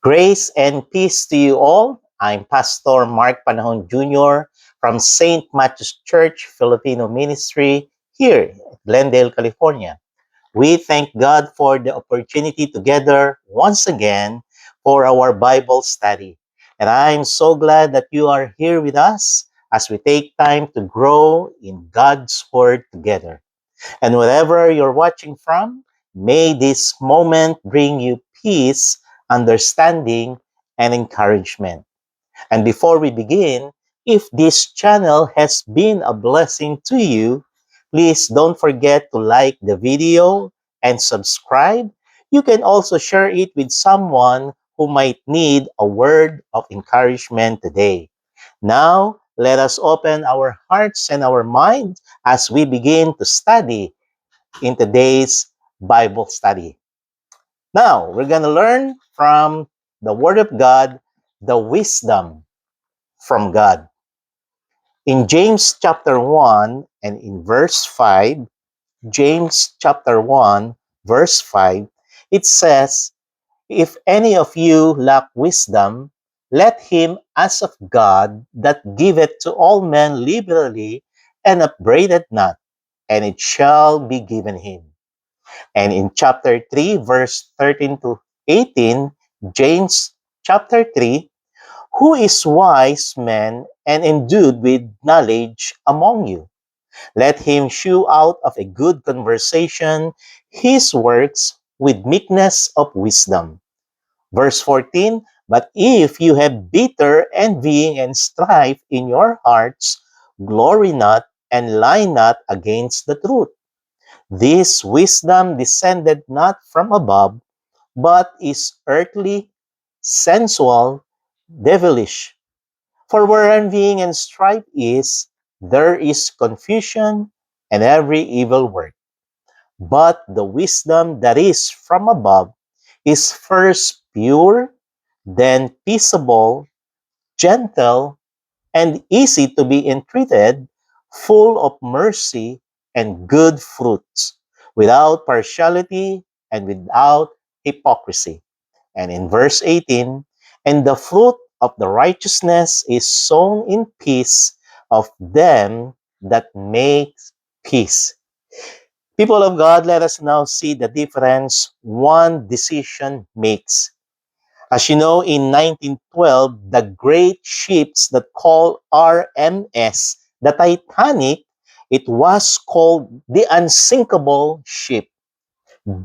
Grace and peace to you all. I'm Pastor Mark Panahon Jr. from St. Matthew's Church Filipino Ministry here in Glendale, California. We thank God for the opportunity together once again for our Bible study. And I'm so glad that you are here with us as we take time to grow in God's Word together. And wherever you're watching from, may this moment bring you peace, understanding, and encouragement. And before we begin, if this channel has been a blessing to you, please don't forget to like the video and subscribe. You can also share it with someone who might need a word of encouragement today. Now, let us open our hearts and our minds as we begin to study in today's Bible study. Now, we're going to learn from the Word of God the wisdom from God. In James chapter 1 and in verse 5, James chapter 1, verse 5, it says, "If any of you lack wisdom, let him ask of God that giveth to all men liberally and upbraideth not, and it shall be given him." And in chapter 3, verse 13 to 18, James chapter 3, "Who is wise man and endued with knowledge among you? Let him shew out of a good conversation his works with meekness of wisdom." Verse 14, "But if you have bitter envying and strife in your hearts, glory not and lie not against the truth. This wisdom descended not from above, but is earthly, sensual, devilish. For where envying and strife is, there is confusion and every evil work. But the wisdom that is from above is first pure, then peaceable, gentle, and easy to be entreated, full of mercy and good fruits, without partiality and without hypocrisy." And in verse 18, "And the fruit of the righteousness is sown in peace of them that make peace." People of God, let us now see the difference one decision makes. As you know, in 1912, the great ships that called RMS, the Titanic, it was called the unsinkable ship,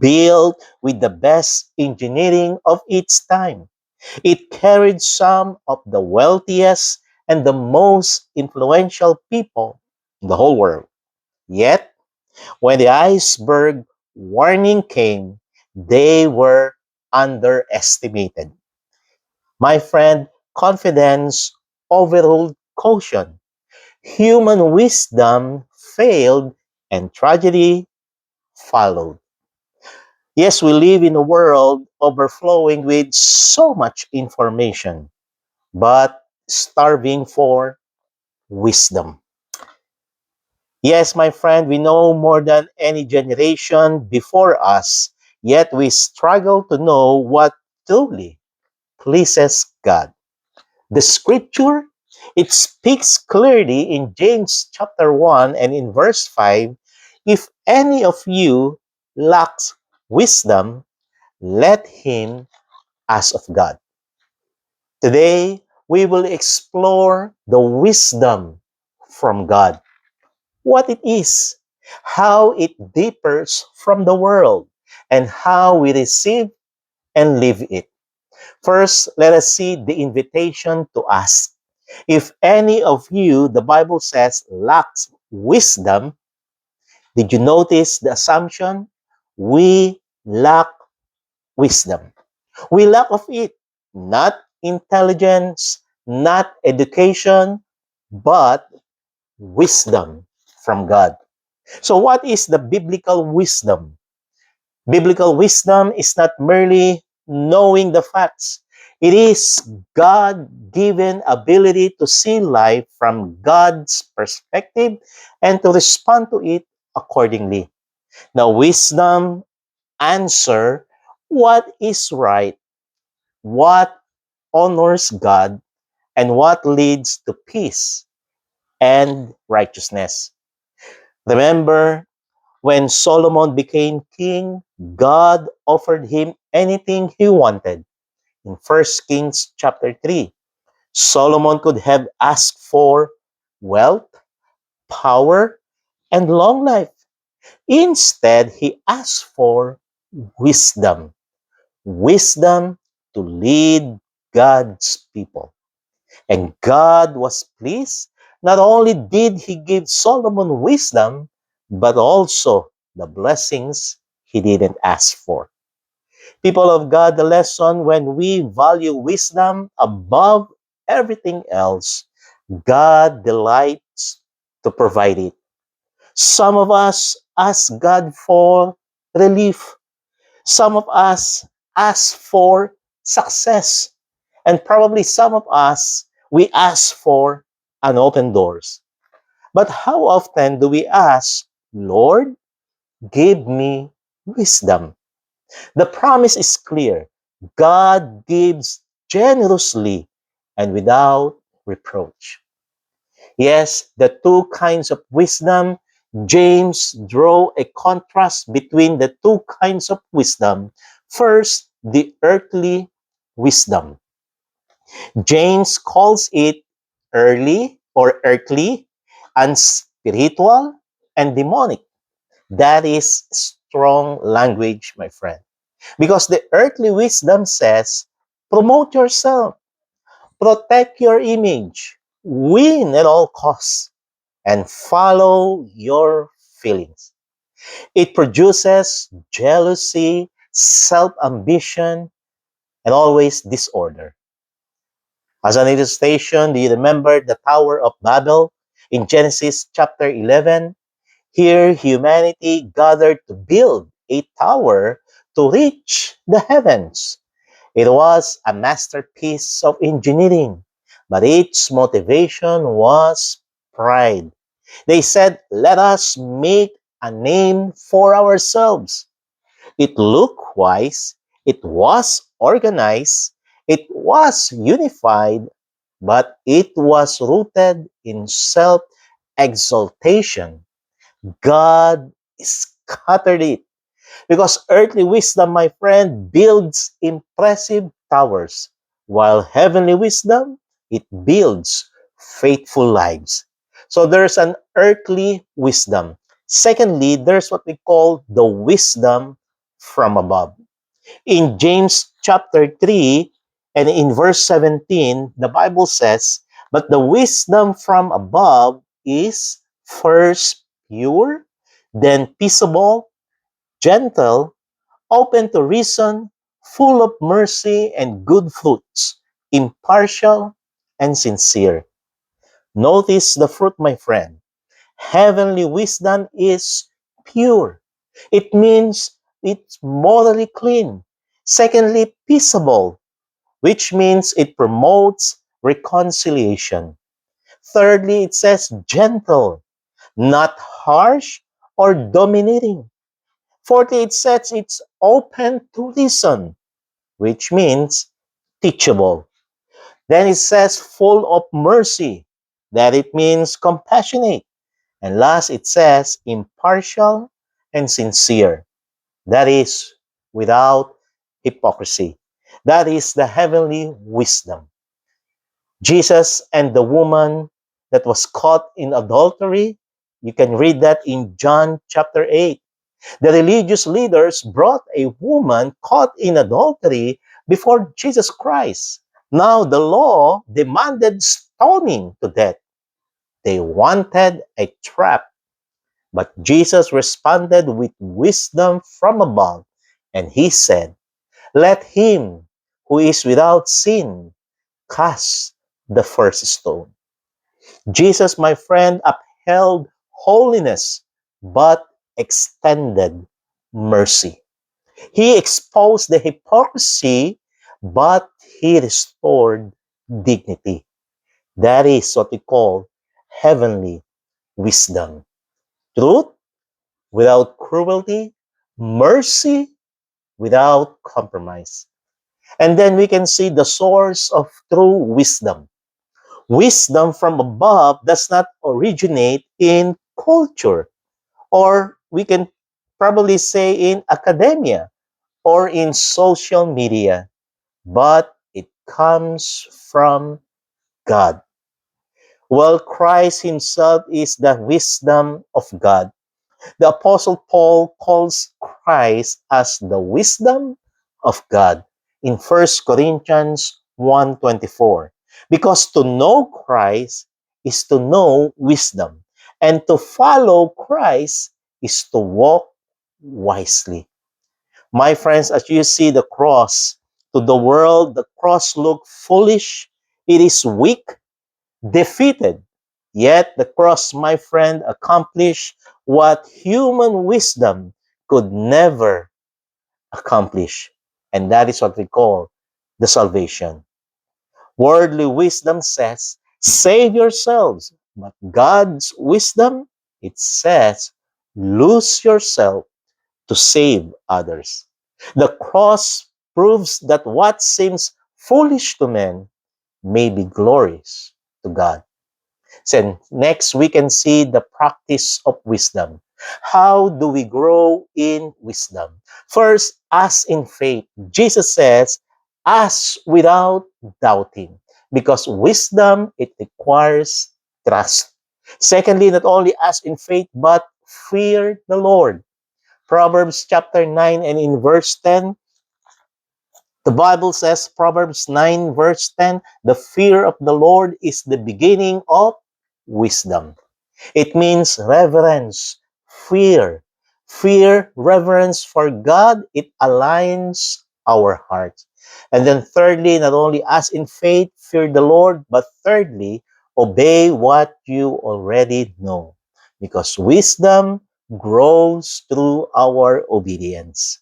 built with the best engineering of its time. It carried some of the wealthiest and the most influential people in the whole world. Yet, when the iceberg warning came, they were underestimated. My friend, confidence overruled caution. Human wisdom failed and tragedy followed. Yes, we live in a world overflowing with so much information, but starving for wisdom. Yes, my friend, we know more than any generation before us, yet we struggle to know what truly pleases God. The scripture, it speaks clearly in James chapter 1 and in verse 5, "If any of you lacks wisdom, let him ask of God." Today, we will explore the wisdom from God, what it is, how it differs from the world, and how we receive and live it. First, let us see the invitation to ask. If any of you, the Bible says, lacks wisdom, did you notice the assumption? We lack wisdom. We lack of it, not intelligence, not education, but wisdom from God. So what is the biblical wisdom? Biblical wisdom is not merely knowing the facts. It is God-given ability to see life from God's perspective and to respond to it accordingly. Now, wisdom answer what is right, what honors God and what leads to peace and righteousness. Remember, when Solomon became king, God offered him anything he wanted. In 1 Kings chapter 3, Solomon could have asked for wealth, power, and long life. Instead, he asked for wisdom. Wisdom to lead God's people. And God was pleased. Not only did he give Solomon wisdom, but also the blessings he didn't ask for. People of God, the lesson: when we value wisdom above everything else, God delights to provide it. Some of us ask God for relief. Some of us ask for success. And probably some of us, we ask for an open doors. But how often do we ask, Lord, give me wisdom? The promise is clear. God gives generously and without reproach. Yes, the two kinds of wisdom. James draw a contrast between the two kinds of wisdom. First, the earthly wisdom. James calls it earthly, and spiritual and demonic. That is strong language, my friend. Because the earthly wisdom says, promote yourself, protect your image, win at all costs, and follow your feelings. It produces jealousy, self-ambition, and always disorder. As an illustration, do you remember the Tower of Babel in Genesis chapter 11? Here, humanity gathered to build a tower to reach the heavens. It was a masterpiece of engineering, but its motivation was pride. They said, let us make a name for ourselves. It looked wise, it was organized, it was unified, but it was rooted in self exaltation. God scattered it. Because earthly wisdom, my friend, builds impressive towers, while heavenly wisdom, it builds faithful lives. So there's an earthly wisdom. Secondly, there's what we call the wisdom from above. In James chapter 3 and in verse 17, the Bible says, but the wisdom from above is first pure, then peaceable, gentle, open to reason, full of mercy and good fruits, impartial and sincere. Notice the fruit, my friend. Heavenly wisdom is pure. It means it's morally clean. Secondly, peaceable, which means it promotes reconciliation. Thirdly, it says gentle, not harsh or dominating. Fourthly, it says it's open to listen, which means teachable. Then it says full of mercy, that it means compassionate. And last, it says impartial and sincere, that is without hypocrisy. That is the heavenly wisdom. Jesus and the woman that was caught in adultery, you can read that in John chapter 8. The religious leaders brought a woman caught in adultery before Jesus Christ. Now the law demanded stoning to death. They wanted a trap, but Jesus responded with wisdom from above, and he said, let him who is without sin cast the first stone. Jesus, my friend, upheld holiness but extended mercy. He exposed the hypocrisy, but he restored dignity. That is what we call heavenly wisdom. Truth without cruelty, mercy without compromise. And then we can see the source of true wisdom. Wisdom from above does not originate in culture, or we can probably say in academia or in social media, but it comes from God. Well, Christ Himself is the wisdom of God. The Apostle Paul calls Christ as the wisdom of God in 1 Corinthians 1:24. Because to know Christ is to know wisdom, and to follow Christ is to walk wisely. My friends, as you see the cross, to the world, the cross look foolish, it is weak, defeated. Yet the cross, my friend, accomplished what human wisdom could never accomplish. And that is what we call the salvation. Worldly wisdom says, save yourselves. But God's wisdom, it says, lose yourself to save others. The cross proves that what seems foolish to men may be glorious to God. So next, we can see the practice of wisdom. How do we grow in wisdom? First, ask in faith. Jesus says, ask without doubting, because wisdom, it requires trust. Secondly, not only ask in faith, but fear the Lord. Proverbs chapter 9 and in verse 10, the Bible says, Proverbs 9 verse 10, the fear of the Lord is the beginning of wisdom. It means reverence, fear. Fear, reverence for God, it aligns our hearts. And then thirdly, not only as in faith, fear the Lord, but thirdly, obey what you already know. Because wisdom grows through our obedience.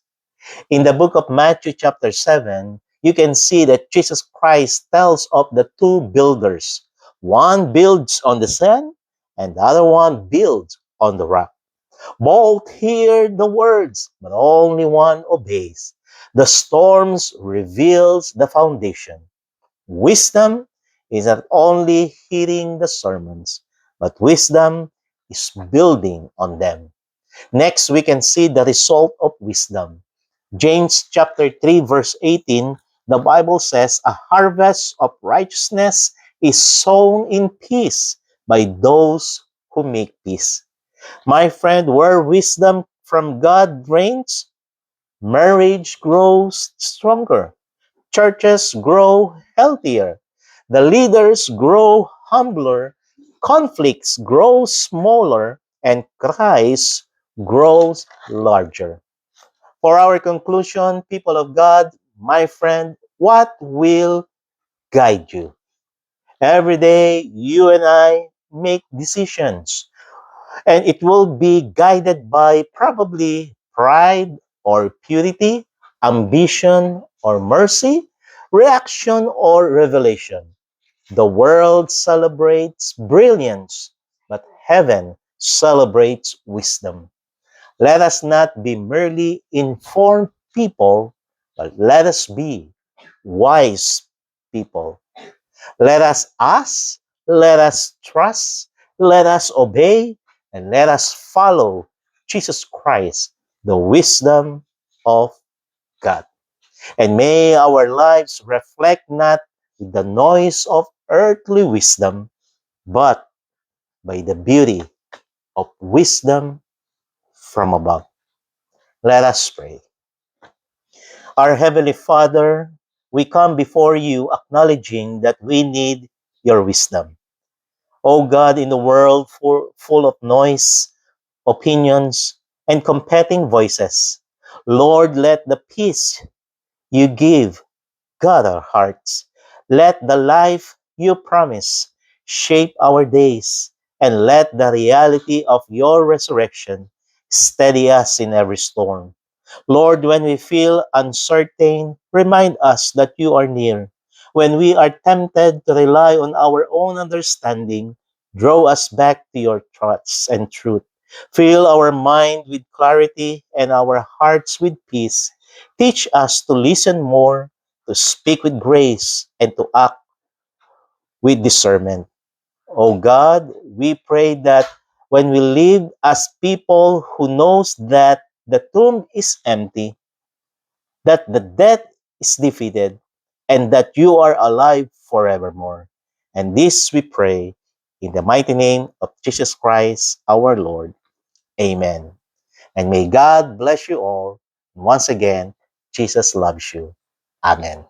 In the book of Matthew chapter 7, you can see that Jesus Christ tells of the two builders. One builds on the sand, and the other one builds on the rock. Both hear the words, but only one obeys. The storms reveals the foundation. Wisdom is not only hearing the sermons, but wisdom is building on them. Next, we can see the result of wisdom. James chapter 3 verse 18, the Bible says, a harvest of righteousness is sown in peace by those who make peace. My friend, where wisdom from God reigns, marriage grows stronger, churches grow healthier, the leaders grow humbler, conflicts grow smaller, and Christ grows larger. For our conclusion, people of God, my friend, what will guide you? Every day, you and I make decisions, and it will be guided by probably pride or purity, ambition or mercy, reaction or revelation. The world celebrates brilliance, but heaven celebrates wisdom. Let us not be merely informed people, but let us be wise people. Let us ask, let us trust, let us obey, and let us follow Jesus Christ, the wisdom of God. And may our lives reflect not the noise of earthly wisdom, but by the beauty of wisdom from above. Let us pray. Our Heavenly Father, we come before you acknowledging that we need your wisdom. O God, in the world full of noise, opinions, and competing voices, Lord, let the peace you give guard our hearts. Let the life you promise shape our days, and let the reality of your resurrection steady us in every storm. Lord, when we feel uncertain, remind us that you are near. When we are tempted to rely on our own understanding, draw us back to your thoughts and truth. Fill our mind with clarity and our hearts with peace. Teach us to listen more, to speak with grace, and to act with discernment. Oh God, we pray that when we live as people who knows that the tomb is empty, that the death is defeated, and that you are alive forevermore. And this we pray in the mighty name of Jesus Christ, our Lord. Amen. And may God bless you all. Once again, Jesus loves you. Amen.